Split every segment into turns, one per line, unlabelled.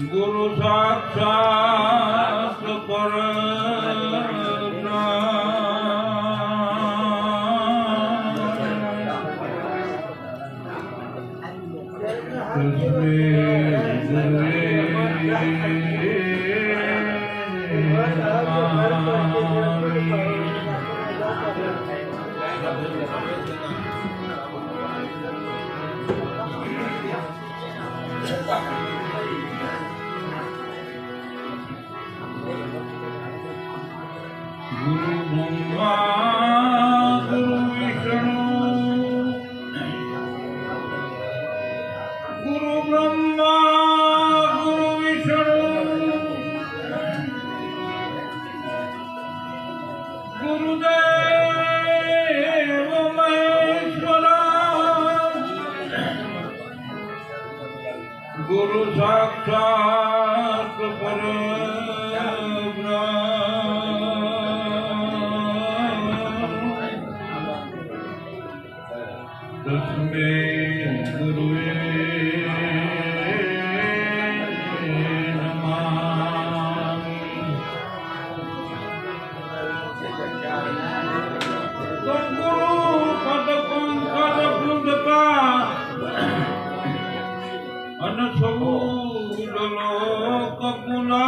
गुरु साक्षात परब्रह्म तस्मै गुरु ब्रह्मा गुरु विष्णु गुरु ब्रह्मा गुरु विष्णु गुरुदेव महेश्वरा गुरु साक्षात परब्रह्म तस्मै गुरुवे नमामि। सद्गुरु पद पंकज वृंदता अन सबूल लोक पुला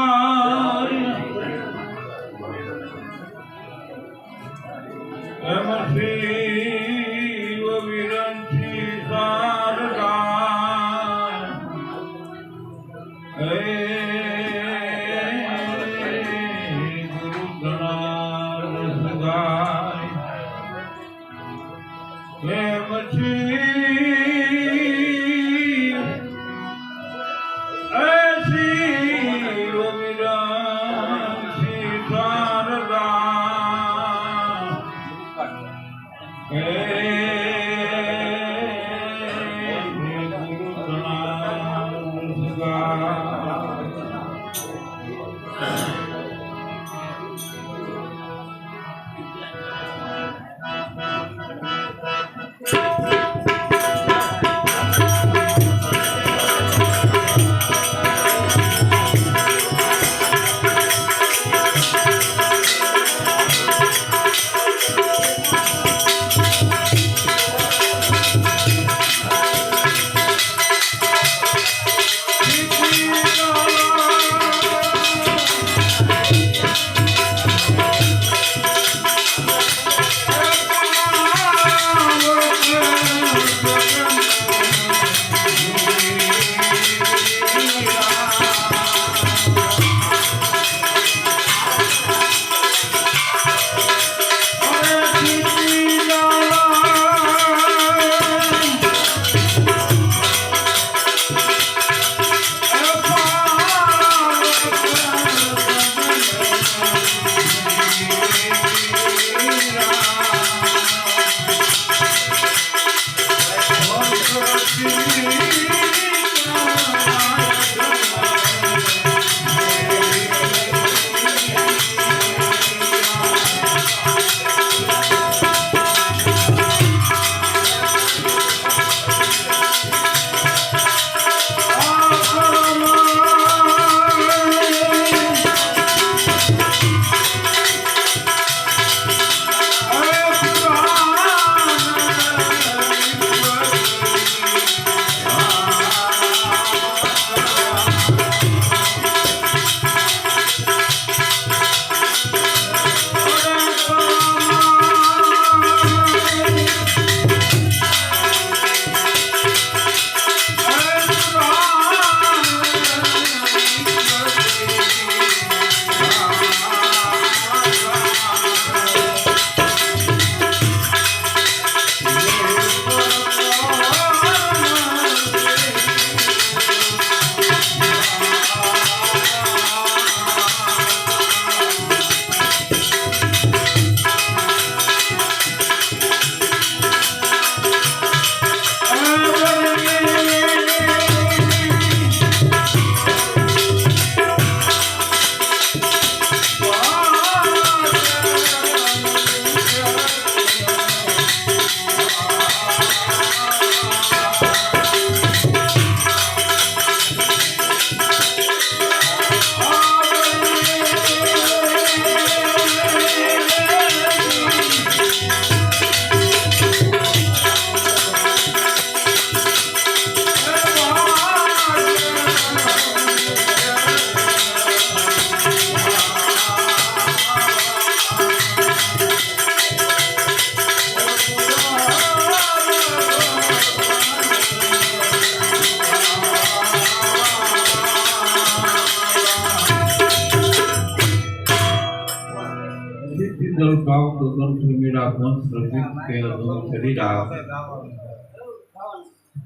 જલ પાવ ગગન સુમીરા પંચ રસિક કે અધમ શરીરા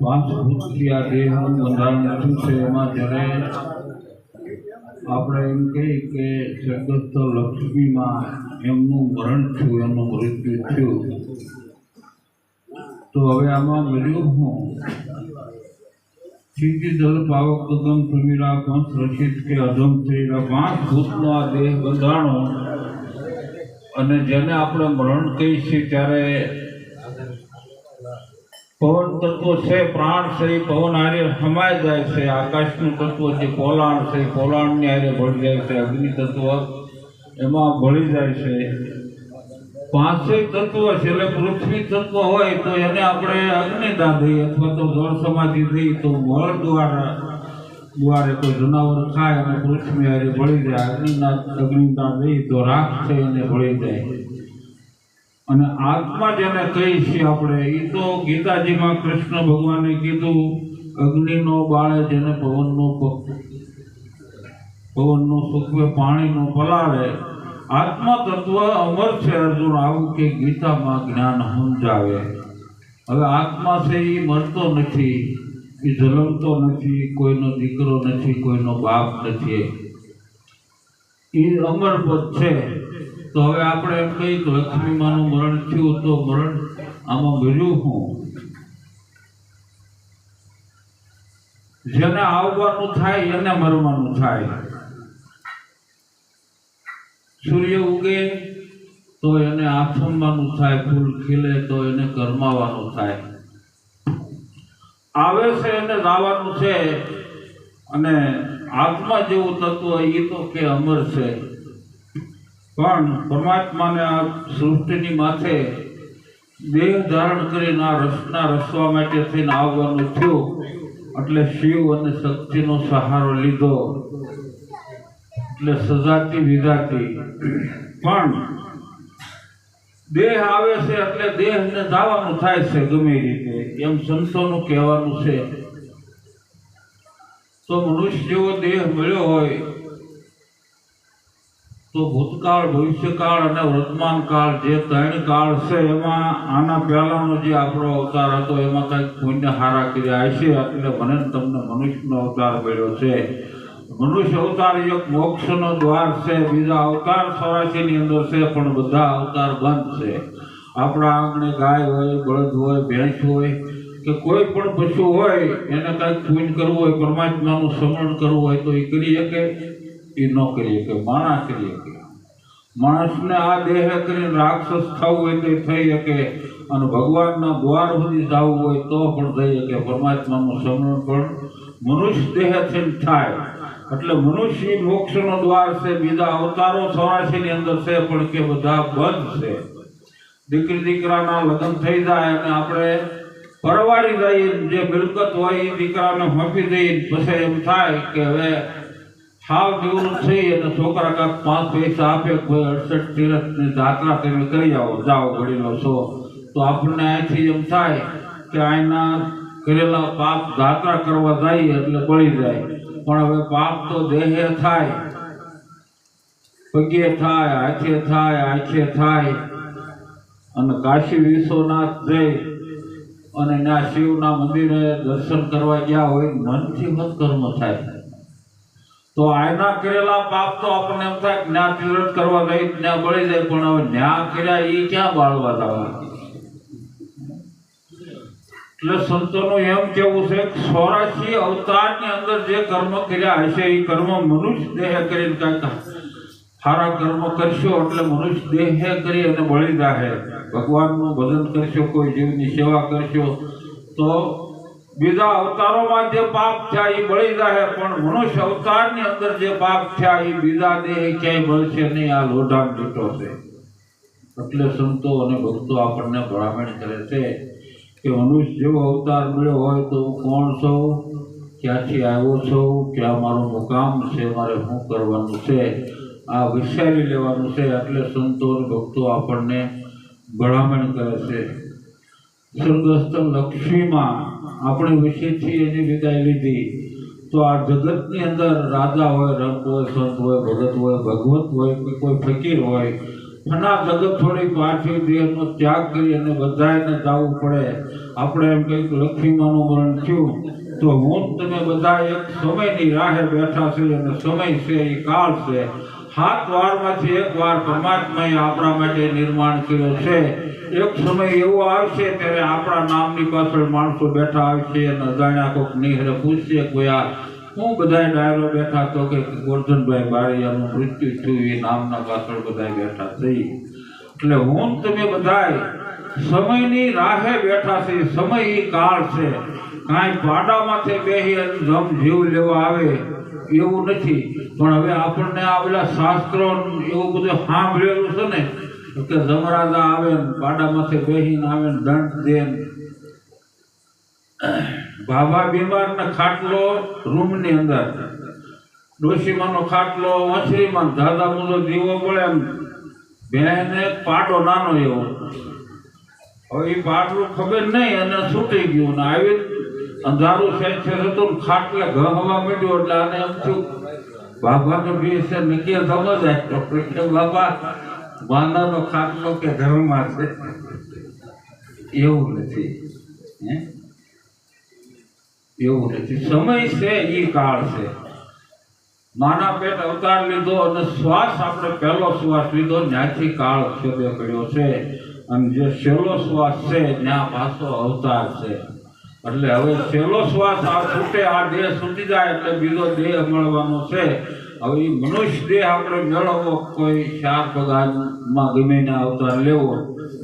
પાંચ ભૂતિયા દેહનું બંધારણ શું છે એમાં જ્યારે આપણે એમ કહીએ કે સ્વર્ગસ્થ લક્ષ્મીમાં એમનું મરણ થયું, એમનું મૃત્યુ થયું, તો હવે આમાં મળ્યું હું સીધી જલ પાવક ગગન સુમીરા પંચ રસિક કે અધમ શરીરા પાંચ ભૂતનો આ દેહ બંધાણો અને જેને આપણે મરણ કહીએ છીએ ત્યારે પવન તત્વ છે, પ્રાણ છે, એ પવન હારે સમાઈ જાય છે. આકાશનું તત્વ જે પોલાણ છે, પોલાણની હારે ભળી જાય છે. અગ્નિ તત્વ એમાં ભળી જાય છે. પાંચેય તત્વ છે એટલે પૃથ્વી તત્વ હોય તો એને આપણે અગ્નિદાન દઈએ અથવા તો જળ સમાધિ દઈએ તો મળ દ્વારે કોઈ જનાવર ખાય અને પૃથ્વી હારે ભળી જાય. અગ્નિદાન દઈએ તો રાખ છે એને ભળી જાય. અને આત્મા જેને કહીએ છીએ આપણે એ તો ગીતાજીમાં કૃષ્ણ ભગવાને કીધું અગ્નિનો બાળે જેને પવનનો સુખવે પાણીનો પલાળે. આત્મા તત્વ અમર છે અર્જુન, આવું કે ગીતામાં જ્ઞાન સમજાવે. હવે આત્મા છે એ મરતો નથી, એ જન્મતો નથી, કોઈનો દીકરો નથી, કોઈનો બાપ નથી, એ અમર પદ છે. તો હવે આપણે એમ કહીએ કે લક્ષ્મીમાનું મરણ થયું તો મરણ આમાં મળ્યું હું જેને આવવાનું થાય એને મરવાનું થાય. સૂર્ય ઉગે તો એને આથમવાનું થાય, ફૂલ ખીલે તો એને કરમાવાનું થાય. આવે છે એને જવાનું છે. અને આત્મા જેવું તત્વ એ તો કે અમર છે. પણ પરમાત્માને આ સૃષ્ટિની માથે દેહ ધારણ કરીને આ રસના રસવા માટે થઈને આવવાનું થયું. એટલે શિવ અને શક્તિનો સહારો લીધો, એટલે સજાતી વિધાતી. પણ દેહ આવે છે એટલે દેહને જવાનું થાય છે ગમે રીતે, એમ સંતોનું કહેવાનું છે. તો મનુષ્ય જેવો દેહ મળ્યો હોય તો ભૂતકાળ, ભવિષ્યકાળ અને વર્તમાન કાળ જે ત્રણ કાળ છે એમાં આના પહેલાનો જે આપણો અવતાર હતો એમાં કંઈક પુણ્ય હારા કર્યા હશે એટલે મને તમને મનુષ્યનો અવતાર મળ્યો છે. મનુષ્ય અવતાર એક મોક્ષનો દ્વાર છે. બીજા અવતાર 84 ની અંદર છે પણ બધા અવતાર બંધ છે. આપણા આંગણે ગાય હોય, બળદ હોય, ભેંસ હોય કે કોઈ પણ પશુ હોય એને કંઈક પુણ્ય કરવું હોય, પરમાત્માનું સ્મરણ કરવું હોય તો એ કરી શકે, એ ન કરી શકે. માણસ કરી શકે. માણસને આ દેહ કરીને રાક્ષસ થવું હોય તો થઈ શકે અને ભગવાનના દ્વાર સુધી જવું હોય તો પણ થઈ શકે. પરમાત્માનું સ્મરણ પણ મનુષ્ય દેહથી થાય. એટલે મનુષ્ય મોક્ષનો દ્વાર છે. બીજા અવતારો 84 ની અંદર છે પણ કે બધા બંધ છે. દીકરી દીકરાના લગ્ન થઈ જાય અને આપણે પરવારી જઈએ, જે મિલકત હોય એ દીકરાને સોંપી દઈએ, પછી એમ થાય કે હવે હાવ નિવૃત્ત થઈ અને છોકરા કાંક 5 પૈસા આપે, કોઈ 68 તીરથની જાત્રા તમે કરી આવો, જાઓ વડીલો છો, તો આપણને અહીંથી એમ થાય કે અહીંના કરેલા પાપ જાત્રા કરવા જઈએ એટલે બળી જાય. પણ હવે પાપ તો દેહે થાય, પગે થાય, હાથે થાય, આંખે થાય. અને કાશી વિશ્વનાથ જઈ અને ત્યાં શિવના મંદિરે દર્શન કરવા ગયા હોય, મનથી મત કર્મ થાય. તો આયના કરેલા પાપ તો આપણને એમ થાય જ્ઞા તીર્થ કરવા ગઈ ત્યાં બળી જાય, પણ હવે ન્યા કર્યા એ ક્યાં બાળવા જવા. એટલે સંતોનું એમ કેવું છે કે 84 અવતારની અંદર જે કર્મ કર્યા હશે એ કર્મ મનુષ્ય દેહ કરીને કાંઈક સારા કર્મ કરશો એટલે મનુષ્ય દેહે કરી અને બળી જાય. ભગવાનનું ભજન કરશો, કોઈ જીવની સેવા કરશો તો બીજા અવતારોમાં જે પાપ થયા એ બળી જાય. પણ મનુષ્ય અવતારની અંદર જે પાપ થયા એ બીજા દેહ ક્યાંય બળશે નહીં. આ લોઢામ લીટો છે. એટલે સંતો અને ભક્તો આપણને ભલામણ કરે છે કે મનુષ્ય જેવો અવતાર મળ્યો હોય તો હું કોણ છું, ક્યાંથી આવ્યો છું, ક્યાં મારું મુકામ છે, મારે શું કરવાનું છે, આ વિચારી લેવાનું છે. એટલે સંતો અને ભક્તો આપણને ભલામણ કરે છે. સ્વર્ગસ્થ લક્ષ્મીમાં આપણે વિશેથી એની વિદાય લીધી તો આ જગતની અંદર રાજા હોય, રંગ હોય, સંત હોય, ભગત હોય, ભગવત હોય કે કોઈ ફકીર હોય, ફના જગત થોડી પાછી દેહનો ત્યાગ કરી અને બધાને જવું પડે. આપણે એમ કંઈક લક્ષ્મીમાનું મરણ થયું તો હું તમે બધા એક સમયની રાહે બેઠા છે અને સમય છે એ કાળ છે. 7 વારમાંથી એક વાર પરમાત્માએ આપણા માટે નિર્માણ કર્યો છે. એક સમય એવો આવશે ત્યારે આપણા નામની પાછળ માણસો બેઠા આવશે અને અજાણ્યા કોઈક નિહરે પૂછશે કોઈ આ હું બધા ડાયરો બેઠા તો કે ગોરધનભાઈ બારૈયાનું મૃત્યુ થયું એ નામના પાછળ બધા બેઠા થઈ. એટલે હું તમે બધાય સમયની રાહે બેઠા છે. સમય એ કાળ છે. કાંઈ પાડામાંથી બેહી જમ જીવ લેવા આવે એવું નથી. પણ હવે આપણને આ બધા શાસ્ત્રો એવું બધું સાંભળેલું છે ને કે જમરાજા આવે ને પાડામાંથી બેહીને આવે ને દંડ દે. બાબા બીમાર ને ખાટલો રૂમની અંદર, ડોશીમાનો ખાટલો વંસરીમાં, દાદા મુલો દીવો પડે એમ બેને પાડો નાનો એવો. હવે એ પાટલું ખબર નહીં અને છૂટી ગયું ને આવી અંધારું સેન્સર હતું ને ખાટલે ઘવા માંડ્યું એટલે આને એમ થયું બાબાને બી છે નક્કી સમજાય કે બાબા બાંધાનો ખાટલો કે ઘરમાં છે. એવું નથી, એવું નથી. સમય છે એ કાળ છે. માના પેટ અવતાર લીધો અને શ્વાસ આપણે પહેલો શ્વાસ લીધો ત્યાંથી કાળ અક્ષરે કર્યો છે. અને જે છેલ્લો શ્વાસ છે ત્યાં પાછો અવતાર છે. એટલે હવે છેલ્લો શ્વાસ આ છૂટે, આ દેહ છૂટી જાય એટલે બીજો દેહ મળવાનો છે. હવે એ મનુષ્ય દેહ આપણે મેળવવો કોઈ 4 પગારમાં ગમે ને અવતાર લેવો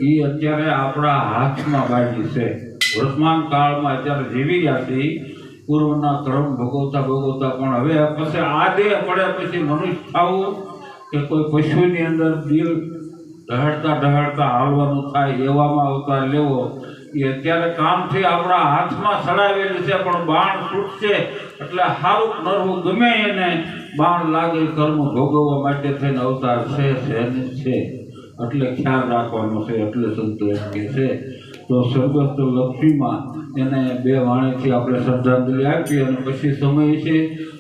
એ અત્યારે આપણા હાથમાં બાજી છે. વર્તમાન કાળમાં અત્યારે જીવી રહ્યા છે પૂર્વના કર્મ ભોગવતા પણ હવે પછી આ દેહ પડે પછી મનુષ્ય થવું કે કોઈ પશુની અંદર દિલ ઢહળતા હાલવાનું થાય એવામાં અવતાર લેવો એ અત્યારે કામથી આપણા હાથમાં સડાવેલી છે. પણ બાણ છૂટશે એટલે સારું નરવું ગમે એને બાણ લાગે કર્મ ભોગવવા માટે થઈને અવતાર છે એટલે ખ્યાલ રાખવાનો છે. એટલે સંતો એમ કહે છે. તો સ્વર્ગસ્થ લક્ષ્મીમાં એને 2 વાણીથી આપણે શ્રદ્ધાંજલિ આપીએ અને પછી સમય છે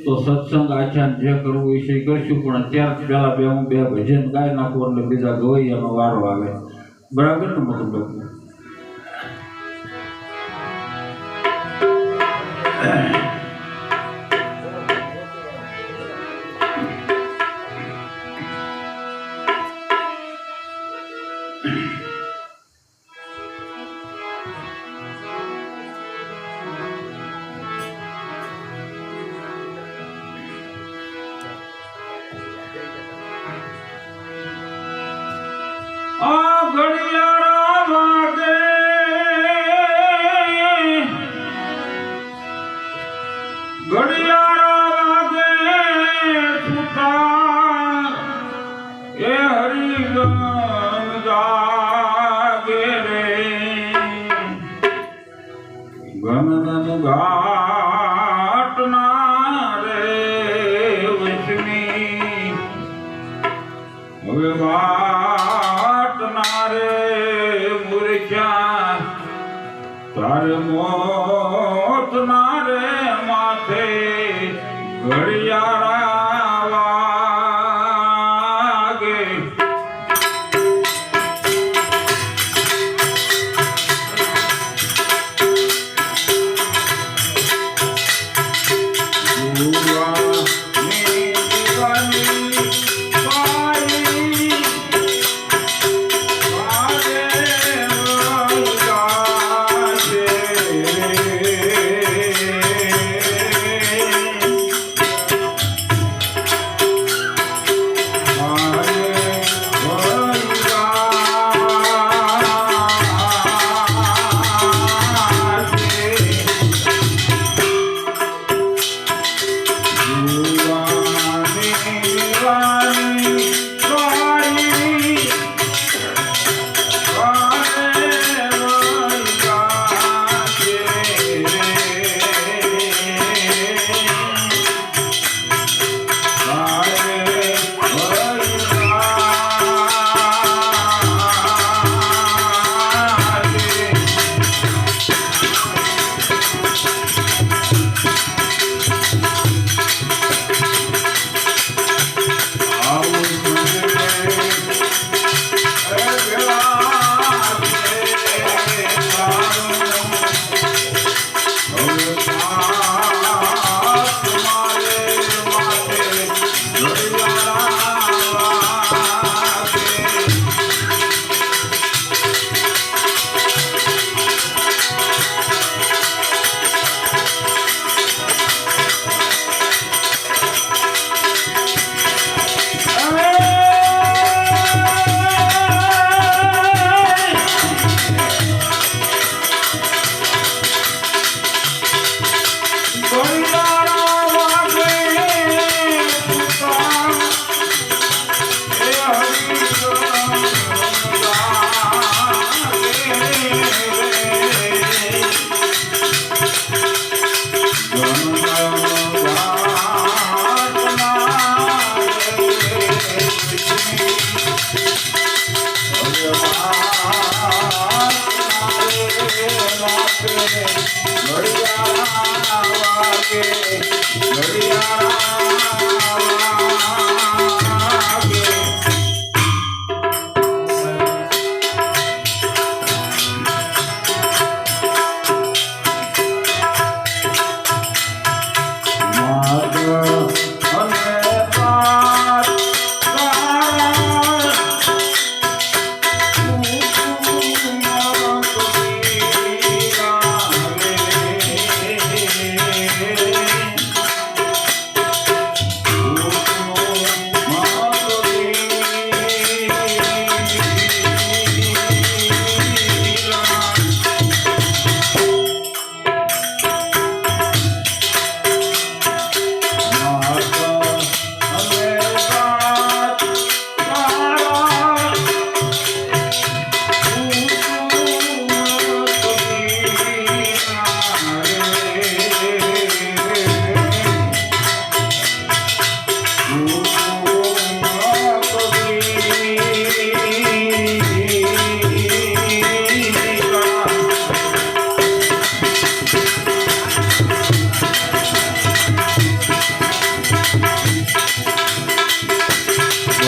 તો સત્સંગ આખ્યાન જે કરવું એ છે કરશું. પણ અત્યારે પહેલાં હું 2 ભજન ગાઈ નાખું એટલે બીજા ગવૈયાનો વારો આવે. બરાબર ને મતલબ? તારે મોત ના રે માથે ઘડિયાળા વાગે.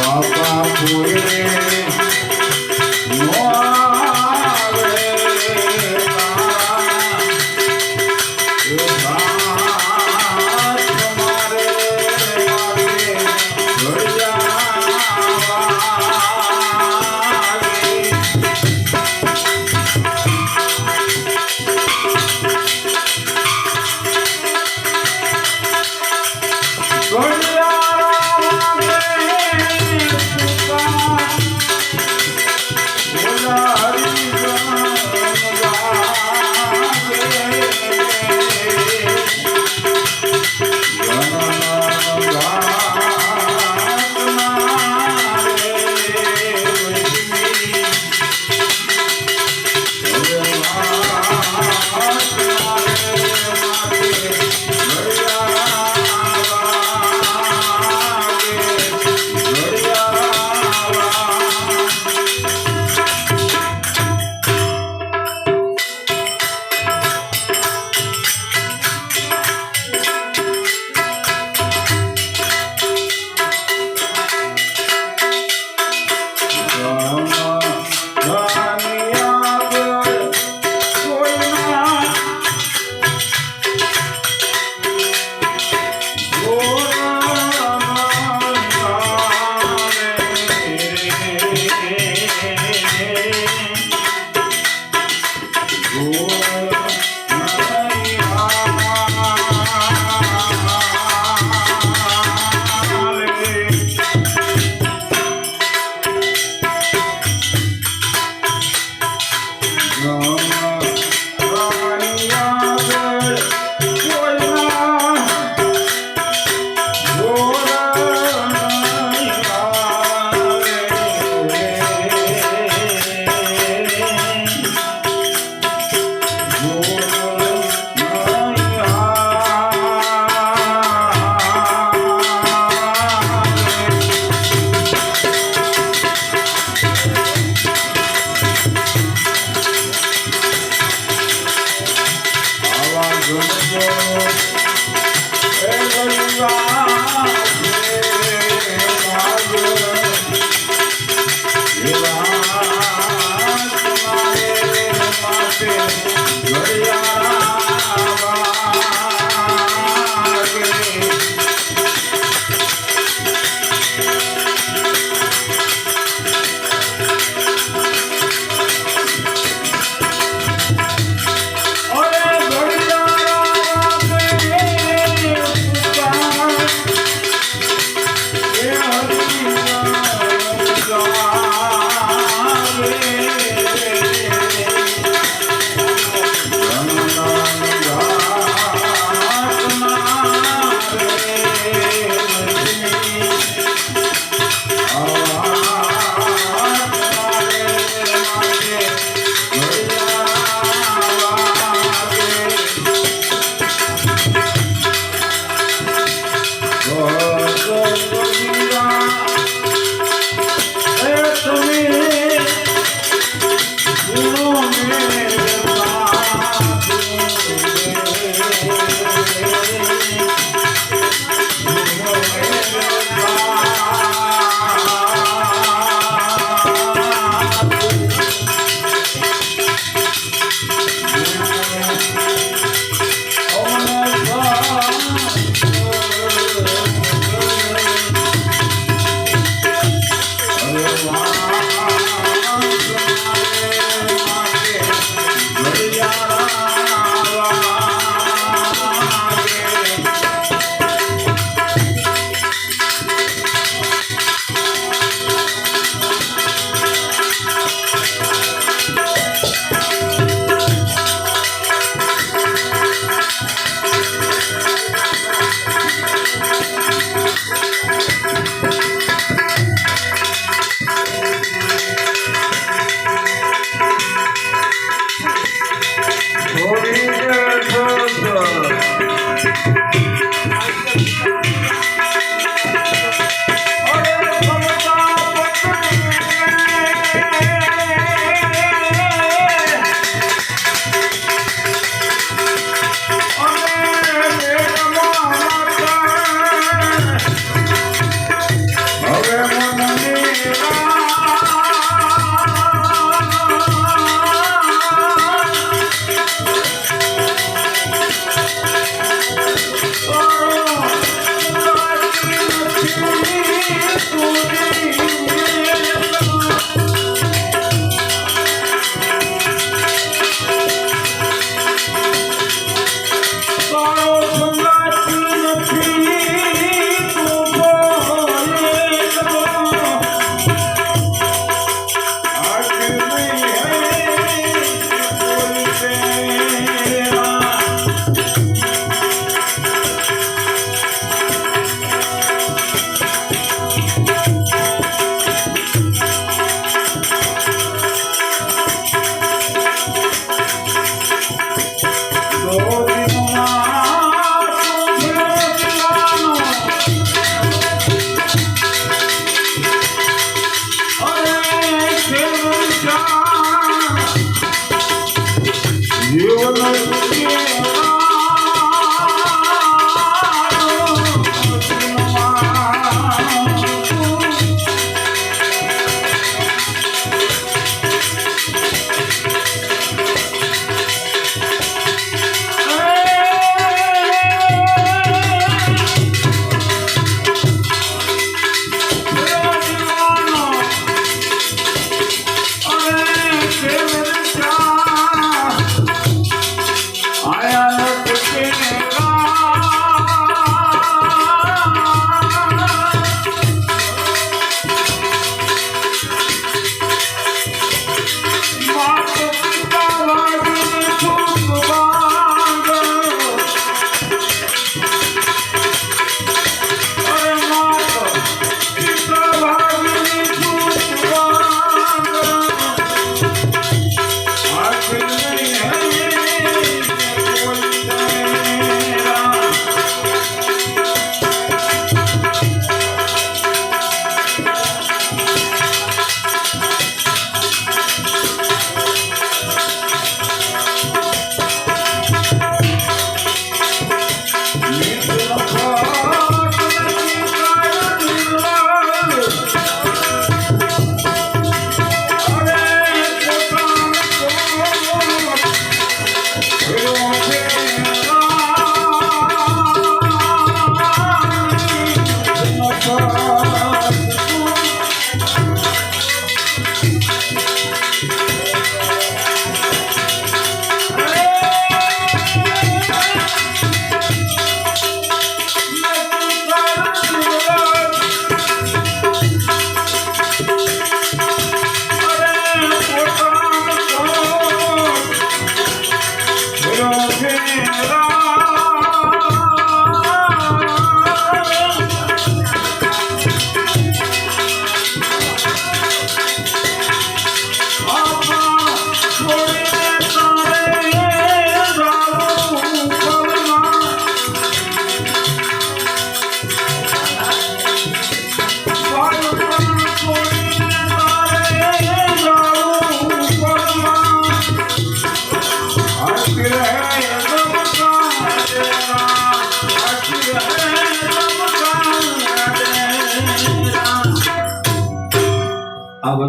બાપા કોઈ નો